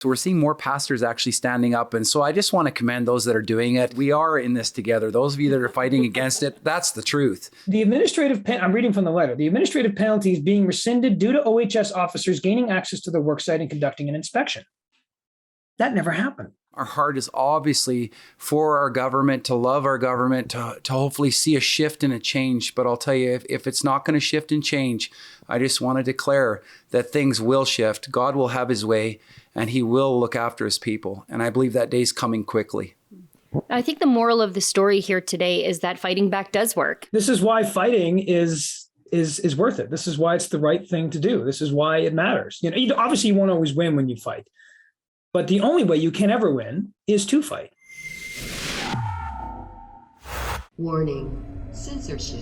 So we're seeing more pastors actually standing up. And so I just want to commend those that are doing it. We are in this together. Those of you that are fighting against it, that's the truth. The administrative, I'm reading from the letter, the administrative penalty is being rescinded due to OHS officers gaining access to the worksite and conducting an inspection. That never happened. Our heart is obviously for our government, to love our government, to hopefully see a shift and a change. But I'll tell you, if it's not going to shift and change, I just want to declare that things will shift. God will have his way and he will look after his people. And I believe that day's coming quickly. I think the moral of the story here today is that fighting back does work. This is why fighting is worth it. This is why it's the right thing to do. This is why it matters. Obviously you won't always win when you fight. But the only way you can ever win is to fight. Warning, censorship.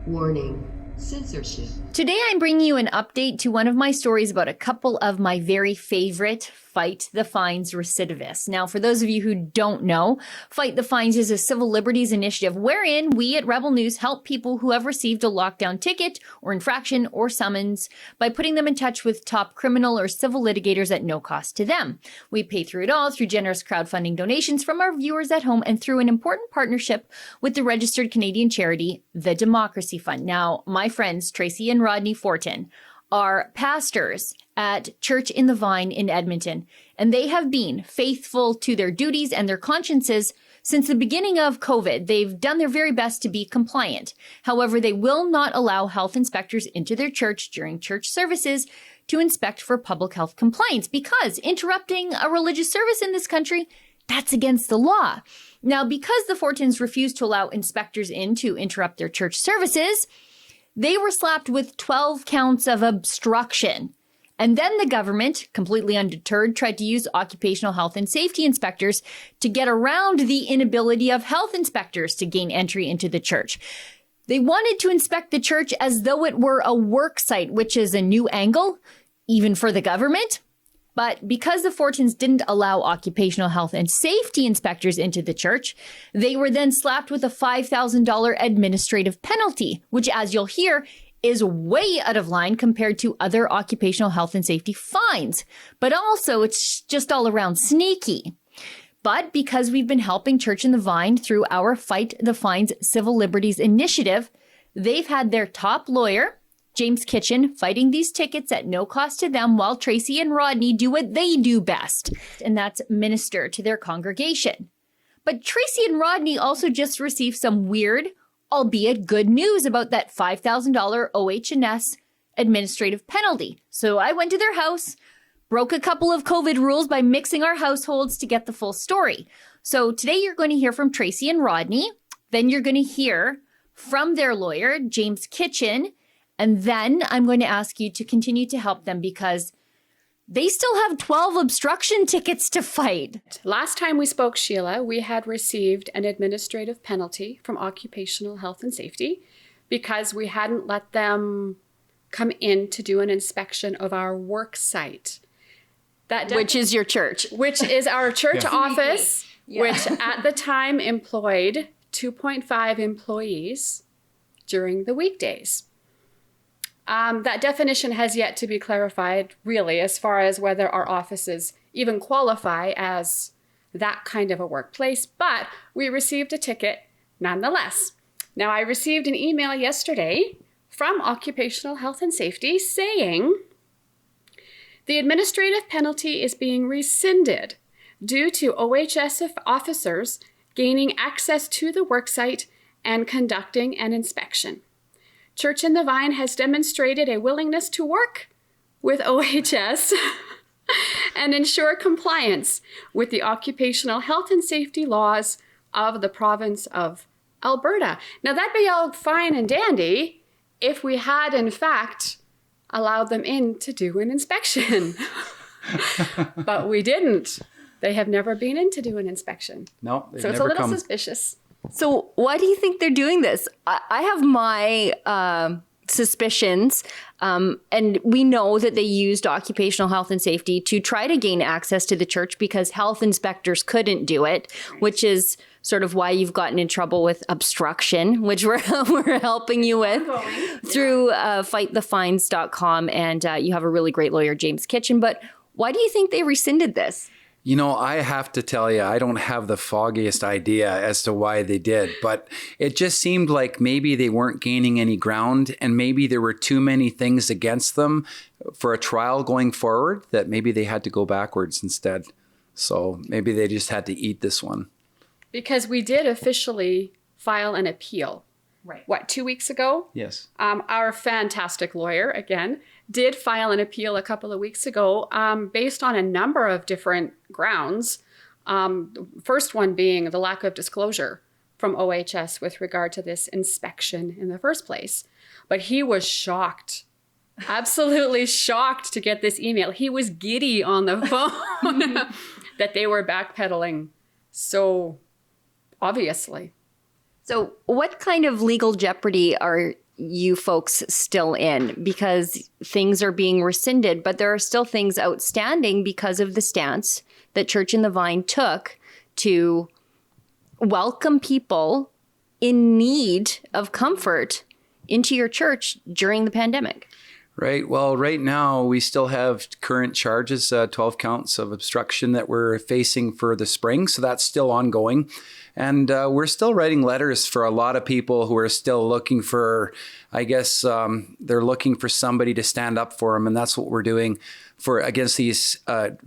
Warning, censorship. Today I'm bringing you an update to one of my stories about a couple of my very favorite Fight the Fines recidivists. Now, for those of you who don't know, Fight the Fines is a civil liberties initiative wherein we at Rebel News help people who have received a lockdown ticket or infraction or summons by putting them in touch with top criminal or civil litigators at no cost to them. We pay through it all through generous crowdfunding donations from our viewers at home and through an important partnership with the registered Canadian charity, the Democracy Fund. Now, my friends Tracy and Rodney Fortin are pastors at Church in the Vine in Edmonton, and they have been faithful to their duties and their consciences since the beginning of COVID. They've done their very best to be compliant. However, they will not allow health inspectors into their church during church services to inspect for public health compliance because interrupting a religious service in this country, that's against the law. Now, because the Fortins refused to allow inspectors in to interrupt their church services, they were slapped with 12 counts of obstruction. And then the government, completely undeterred, tried to use occupational health and safety inspectors to get around the inability of health inspectors to gain entry into the church. They wanted to inspect the church as though it were a work site, which is a new angle, even for the government. But because the Fortins didn't allow occupational health and safety inspectors into the church, they were then slapped with a $5,000 administrative penalty, which, as you'll hear, is way out of line compared to other occupational health and safety fines. But also, it's just all around sneaky. But because we've been helping Church in the Vine through our Fight the Fines Civil Liberties Initiative, they've had their top lawyer, James Kitchen, fighting these tickets at no cost to them while Tracy and Rodney do what they do best, and that's minister to their congregation. But Tracy and Rodney also just received some weird, albeit good news about that $5,000 OH&S administrative penalty. So I went to their house, broke a couple of COVID rules by mixing our households to get the full story. So today you're going to hear from Tracy and Rodney, then you're going to hear from their lawyer, James Kitchen, and then I'm going to ask you to continue to help them because they still have 12 obstruction tickets to fight. Last time we spoke, Sheila, we had received an administrative penalty from Occupational Health and Safety because we hadn't let them come in to do an inspection of our work site. Which is your church. Which is our church office, which at the time employed 2.5 employees during the weekdays. That definition has yet to be clarified, really, as far as whether our offices even qualify as that kind of a workplace, but we received a ticket nonetheless. Now, I received an email yesterday from Occupational Health and Safety saying the administrative penalty is being rescinded due to OHS officers gaining access to the worksite and conducting an inspection. Church in the Vine has demonstrated a willingness to work with OHS and ensure compliance with the occupational health and safety laws of the province of Alberta. Now, that'd be all fine and dandy if we had, in fact, allowed them in to do an inspection. But we didn't. They have never been in to do an inspection. No, so it's a little suspicious. So why do you think they're doing this? I have my suspicions, and we know that they used occupational health and safety to try to gain access to the church because health inspectors couldn't do it, which is sort of why you've gotten in trouble with obstruction, which we're helping you with through fightthefines.com, and you have a really great lawyer, James Kitchen. But Why do you think they rescinded this? You know, I have to tell you, I don't have the foggiest idea as to why they did, but it just seemed like maybe they weren't gaining any ground and maybe there were too many things against them for a trial going forward that maybe they had to go backwards instead. So maybe they just had to eat this one. Because we did officially file an appeal. Right. What, 2 weeks ago? Yes. Our fantastic lawyer, again, did file an appeal a couple of weeks ago based on a number of different grounds. First one being the lack of disclosure from OHS with regard to this inspection in the first place. But he was shocked, absolutely shocked to get this email. He was giddy on the phone that they were backpedaling so obviously. So what kind of legal jeopardy are you folks still in? Because things are being rescinded, but there are still things outstanding because of the stance that Church in the Vine took to welcome people in need of comfort into your church during the pandemic. Right. Well, right now we still have current charges, 12 counts of obstruction that we're facing for the spring. So that's still ongoing. And we're still writing letters for a lot of people who are still looking for, I guess, they're looking for somebody to stand up for them. And that's what we're doing against these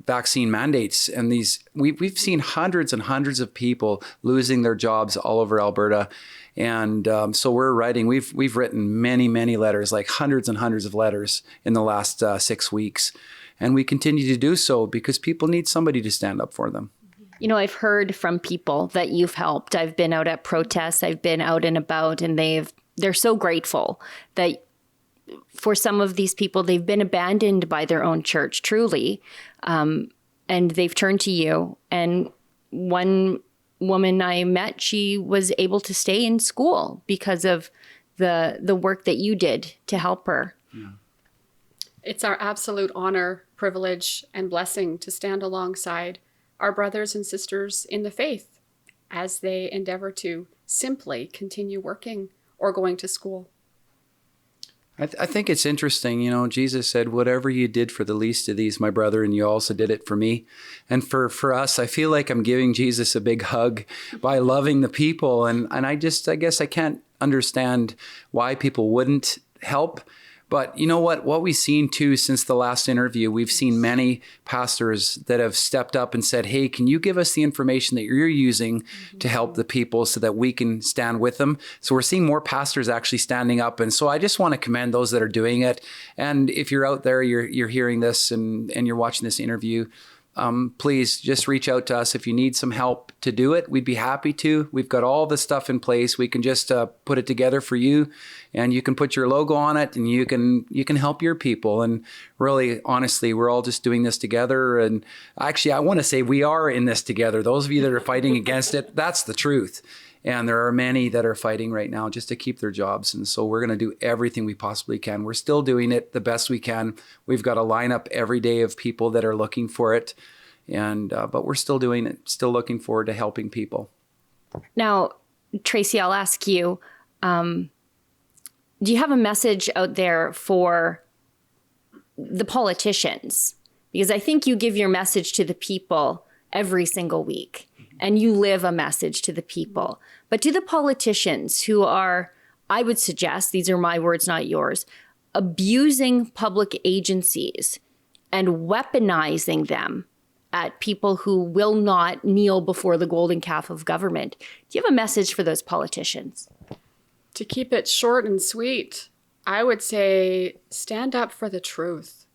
vaccine mandates. And we've seen hundreds and hundreds of people losing their jobs all over Alberta. And so we're writing, we've written many, many letters, like hundreds and hundreds of letters in the last 6 weeks. And we continue to do so because people need somebody to stand up for them. You know, I've heard from people that you've helped. I've been out at protests, I've been out and about, and they're so grateful that for some of these people, they've been abandoned by their own church, truly. And they've turned to you. And one woman I met, she was able to stay in school because of the work that you did to help her. Yeah. It's our absolute honor, privilege, and blessing to stand alongside our brothers and sisters in the faith as they endeavor to simply continue working or going to school. I think it's interesting, you know, Jesus said, whatever you did for the least of these, my brother, and you also did it for me. And for us, I feel like I'm giving Jesus a big hug by loving the people. And I guess I can't understand why people wouldn't help. But you know what we've seen too since the last interview, we've seen many pastors that have stepped up and said, hey, can you give us the information that you're using to help the people so that we can stand with them? So we're seeing more pastors actually standing up. And so I just want to commend those that are doing it. And if you're out there, you're hearing this and you're watching this interview, please just reach out to us if you need some help to do it. We'd be happy to. We've got all the stuff in place. We can just put it together for you, and you can put your logo on it, and you can help your people. And really, honestly, we're all just doing this together. And actually, I want to say we are in this together. Those of you that are fighting against it, that's the truth. And there are many that are fighting right now just to keep their jobs. And so we're going to do everything we possibly can. We're still doing it the best we can. We've got a lineup every day of people that are looking for it. And but we're still doing it, still looking forward to helping people. Now, Tracy, I'll ask you, do you have a message out there for the politicians? Because I think you give your message to the people every single week. And you live a message to the people. But to the politicians who are, I would suggest, these are my words, not yours, abusing public agencies and weaponizing them at people who will not kneel before the golden calf of government. Do you have a message for those politicians? To keep it short and sweet, I would say stand up for the truth.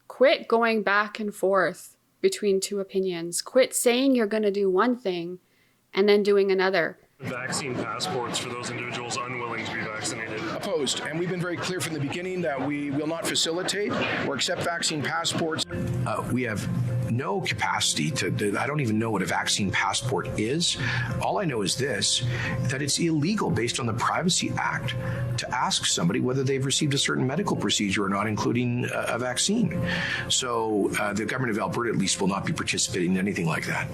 Quit going back and forth between two opinions. Quit saying you're going to do one thing and then doing another. Vaccine passports for those individuals unwilling to be vaccinated. Opposed, and we've been very clear from the beginning that we will not facilitate or accept vaccine passports. We have no capacity to, I don't even know what a vaccine passport is. All I know is this, that it's illegal based on the Privacy Act to ask somebody whether they've received a certain medical procedure or not, including a vaccine. So the government of Alberta at least will not be participating in anything like that.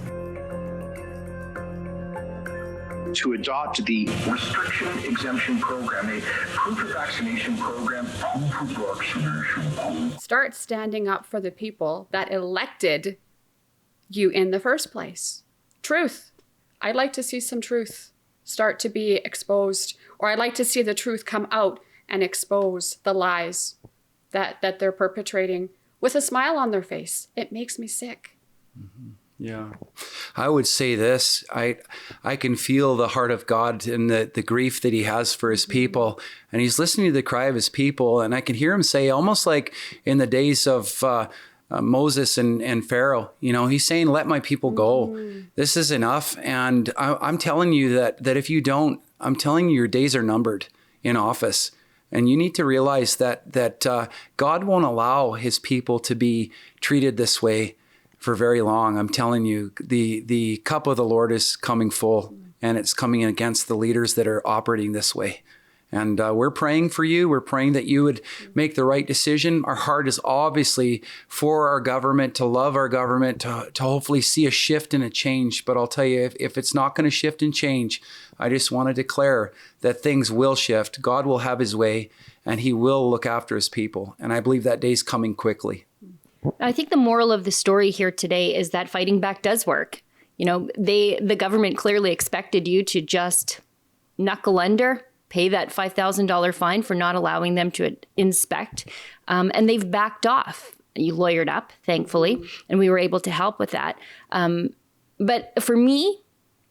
to adopt the restriction exemption program, a proof of vaccination program. Start standing up for the people that elected you in the first place. Truth. I'd like to see some truth start to be exposed, or I'd like to see the truth come out and expose the lies that they're perpetrating with a smile on their face. It makes me sick. Mm-hmm. Yeah. I would say this, I can feel the heart of God and the grief that he has for his people. And he's listening to the cry of his people. And I can hear him say, almost like in the days of Moses and Pharaoh, you know, he's saying, let my people go. This is enough. And I'm telling you that if you don't, I'm telling you, your days are numbered in office. And you need to realize that God won't allow his people to be treated this way for very long. I'm telling you, the cup of the Lord is coming full, and it's coming against the leaders that are operating this way. And we're praying for you. We're praying that you would make the right decision. Our heart is obviously for our government, to love our government, to hopefully see a shift and a change. But I'll tell you, if it's not going to shift and change, I just want to declare that things will shift. God will have his way, and he will look after his people. And I believe that day's coming quickly. I think the moral of the story here today is that fighting back does work. You know, the government clearly expected you to just knuckle under, pay that $5,000 fine for not allowing them to inspect. And they've backed off. You lawyered up, thankfully, and we were able to help with that. But for me,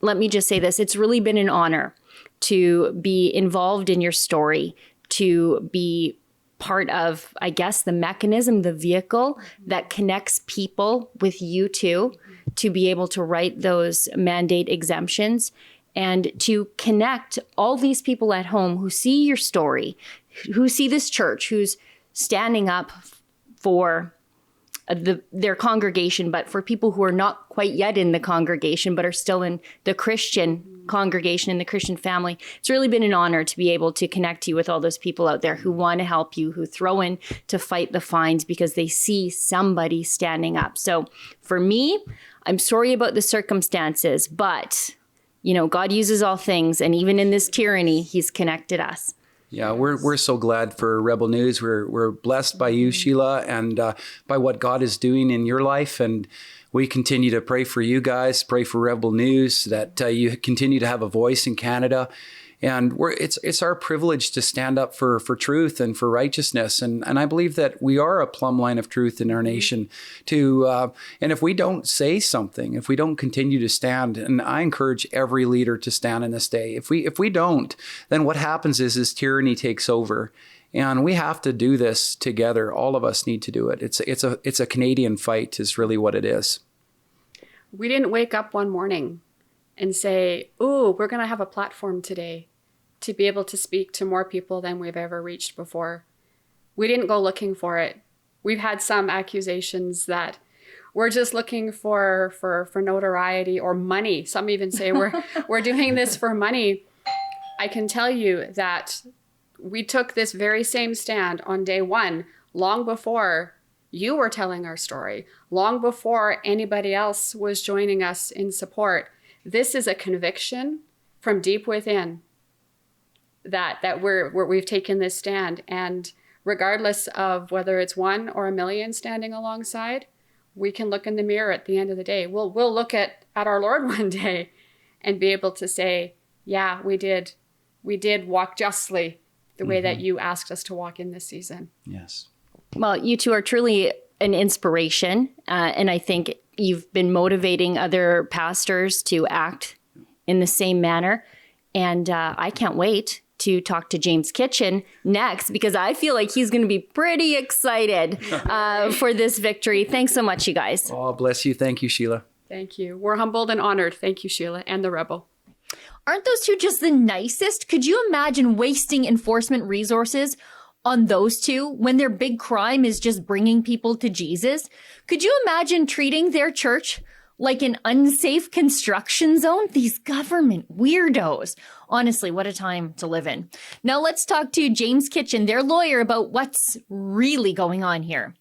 let me just say this, it's really been an honor to be involved in your story, to be part of, I guess, the mechanism, the vehicle that connects people with you two, to be able to write those mandate exemptions and to connect all these people at home who see your story, who see this church, who's standing up for their congregation, but for people who are not quite yet in the congregation, but are still in the Christian congregation, in the Christian family. It's really been an honor to be able to connect you with all those people out there who want to help you, who throw in to fight the fines because they see somebody standing up. So for me, I'm sorry about the circumstances, but you know, God uses all things, and even in this tyranny, he's connected us. Yeah, we're so glad for Rebel News. We're blessed by you, Sheila, and by what God is doing in your life. And we continue to pray for you guys, pray for Rebel News, that you continue to have a voice in Canada. And it's our privilege to stand up for truth and for righteousness. And I believe that we are a plumb line of truth in our nation. And if we don't say something, if we don't continue to stand, and I encourage every leader to stand in this day. If we don't, then what happens is tyranny takes over. And we have to do this together. All of us need to do it. It's a Canadian fight is really what it is. We didn't wake up one morning and say, "Ooh, we're going to have a platform today to be able to speak to more people than we've ever reached before." We didn't go looking for it. We've had some accusations that we're just looking for notoriety or money. Some even say we're doing this for money. I can tell you that we took this very same stand on day one, long before you were telling our story, long before anybody else was joining us in support. This is a conviction from deep within that we've taken this stand. And regardless of whether it's 1 or 1 million standing alongside, we can look in the mirror at the end of the day. We'll look at our Lord one day and be able to say, yeah, we did walk justly the way that you asked us to walk in this season. Yes. Well, you two are truly an inspiration. And I think you've been motivating other pastors to act in the same manner. And I can't wait to talk to James Kitchen next, because I feel like he's going to be pretty excited for this victory. Thanks so much, you guys. Oh, bless you. Thank you, Sheila. Thank you. We're humbled and honored. Thank you, Sheila, and the Rebel. Aren't those two just the nicest? Could you imagine wasting enforcement resources on those two when their big crime is just bringing people to Jesus? Could you imagine treating their church like an unsafe construction zone? These government weirdos. Honestly, what a time to live in. Now let's talk to James Kitchen, their lawyer, about what's really going on here.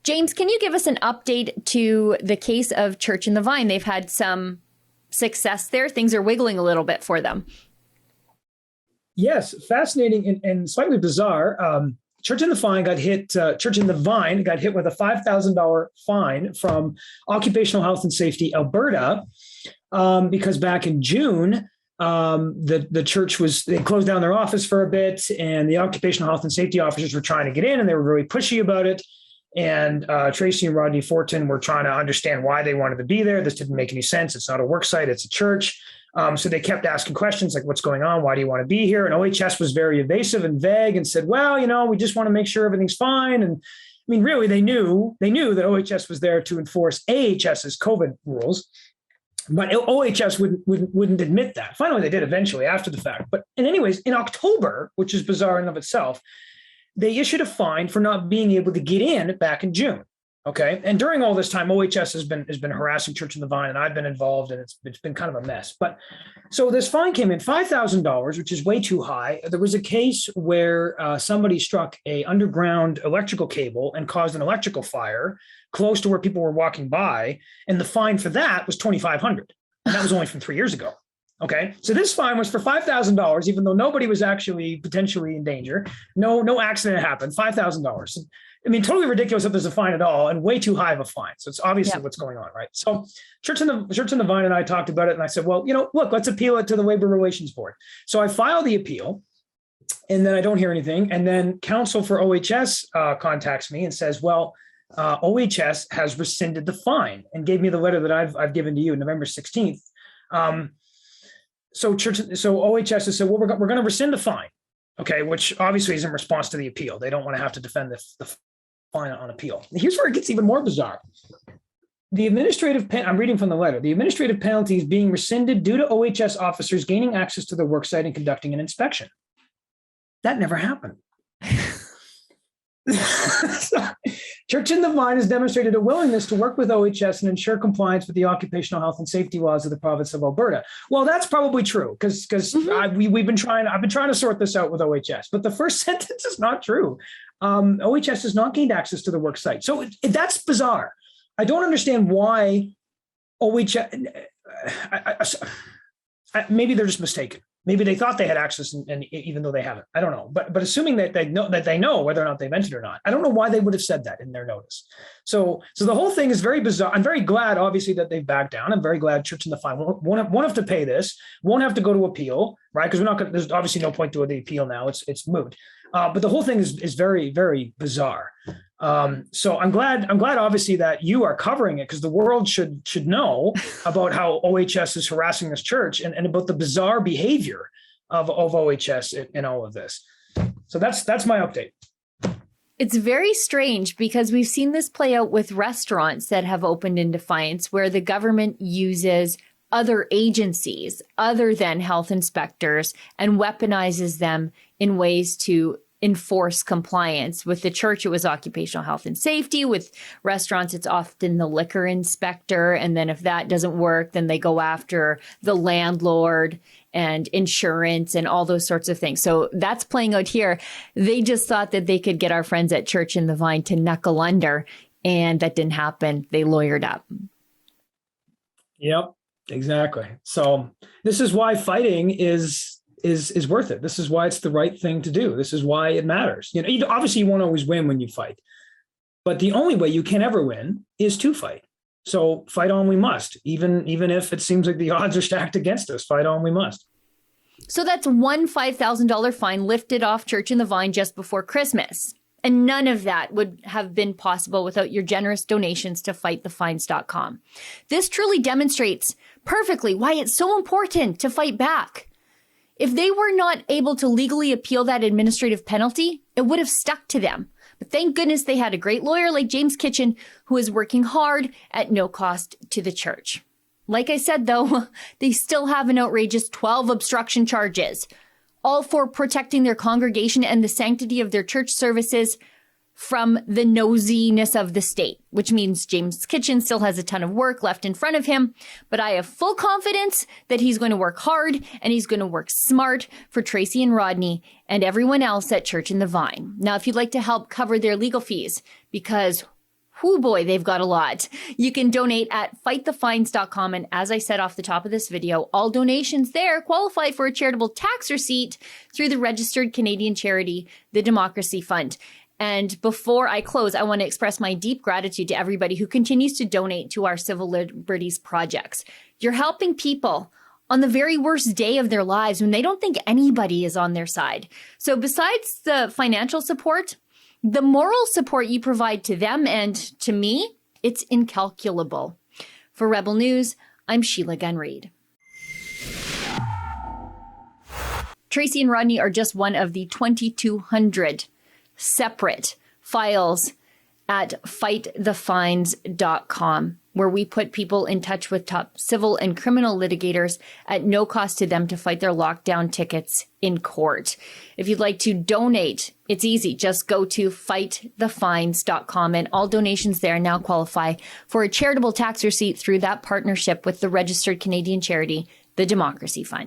James, can you give us an update to the case of Church in the Vine? They've had some success there? Things are wiggling a little bit for them. Yes, fascinating and slightly bizarre. Church in the Vine got hit. Church in the Vine got hit with a $5,000 fine from Occupational Health and Safety Alberta because back in June, the church they closed down their office for a bit, and the occupational health and safety officers were trying to get in, and they were really pushy about it. And Tracy and Rodney Fortin were trying to understand why they wanted to be there. This didn't make any sense. It's not a work site; it's a church. So they kept asking questions like, "What's going on? Why do you want to be here?" And OHS was very evasive and vague and said, "Well, we just want to make sure everything's fine." And I mean, really, they knew that OHS was there to enforce AHS's COVID rules. But OHS wouldn't admit that. Finally, they did eventually after the fact. But anyways, in October, which is bizarre in and of itself, they issued a fine for not being able to get in back in June. Okay, and during all this time, OHS has been harassing Church in the Vine, and I've been involved, and it's been kind of a mess. But so this fine came in $5,000, which is way too high. There was a case where somebody struck a underground electrical cable and caused an electrical fire close to where people were walking by, and the fine for that was $2,500, and that was only from 3 years ago. Okay, so this fine was for $5,000, even though nobody was actually potentially in danger. No accident happened. $5,000. I mean, totally ridiculous if there's a fine at all, and way too high of a fine. So it's obviously what's going on, right? So Church in the Vine and I talked about it, and I said, well, look, let's appeal it to the Labor Relations Board. So I filed the appeal, and then I don't hear anything. And then counsel for OHS contacts me and says, well, OHS has rescinded the fine, and gave me the letter that I've given to you, November 16th. So OHS has said, well, we're going to rescind the fine. Okay, which obviously is in response to the appeal. They don't want to have to defend the fine on appeal. Here's where it gets even more bizarre. I'm reading from the letter. The administrative penalty is being rescinded due to OHS officers gaining access to the worksite and conducting an inspection. That never happened. So, Church in the Vine has demonstrated a willingness to work with OHS and ensure compliance with the occupational health and safety laws of the province of Alberta. Well, that's probably true because I've been trying to sort this out with OHS, but the first sentence is not true. OHS has not gained access to the work site. So that's bizarre. I don't understand why OHS, maybe they're just mistaken. Maybe they thought they had access, and even though they haven't, I don't know. But assuming that they know whether or not they've entered or not, I don't know why they would have said that in their notice. So the whole thing is very bizarre. I'm very glad, obviously, that they've backed down. I'm very glad Church in the Vine won't have to pay this, won't have to go to appeal, right? Because there's obviously no point to the appeal now. It's moot. But the whole thing is very, very bizarre. So I'm glad obviously that you are covering it, because the world should know about how OHS is harassing this church and about the bizarre behavior of OHS in all of this. So that's my update. It's very strange because we've seen this play out with restaurants that have opened in defiance, where the government uses other agencies other than health inspectors and weaponizes them in ways to enforce compliance. With the church, it was occupational health and safety. With restaurants, it's often the liquor inspector. And then if that doesn't work, then they go after the landlord and insurance and all those sorts of things. So that's playing out here. They just thought that they could get our friends at Church in the Vine to knuckle under, and that didn't happen. They lawyered up. Yep, exactly. So this is why fighting is worth it. This is why it's the right thing to do. This is why it matters. Obviously you won't always win when you fight, but the only way you can ever win is to fight. So fight on we must, even if it seems like the odds are stacked against us. Fight on we must. So that's one $5,000 fine lifted off Church in the Vine just before Christmas. And none of that would have been possible without your generous donations to fightthefines.com. This truly demonstrates perfectly why it's so important to fight back. If they were not able to legally appeal that administrative penalty, it would have stuck to them. But thank goodness they had a great lawyer like James Kitchen, who is working hard at no cost to the church. Like I said, though, they still have an outrageous 12 obstruction charges, all for protecting their congregation and the sanctity of their church services from the nosiness of the state, which means James Kitchen still has a ton of work left in front of him. But I have full confidence that he's going to work hard and he's going to work smart for Tracy and Rodney and everyone else at Church in the Vine. Now, if you'd like to help cover their legal fees, because Whoo boy, they've got a lot. You can donate at fightthefines.com. And as I said off the top of this video, all donations there qualify for a charitable tax receipt through the registered Canadian charity, the Democracy Fund. And before I close, I want to express my deep gratitude to everybody who continues to donate to our civil liberties projects. You're helping people on the very worst day of their lives when they don't think anybody is on their side. So besides the financial support, the moral support you provide to them and to me, it's incalculable. For Rebel News, I'm Sheila Gunn Reid. Tracy and Rodney are just one of the 2,200 separate files at fightthefines.com, where we put people in touch with top civil and criminal litigators at no cost to them to fight their lockdown tickets in court. If you'd like to donate, it's easy. Just go to fightthefines.com, and all donations there now qualify for a charitable tax receipt through that partnership with the registered Canadian charity, the Democracy Fund.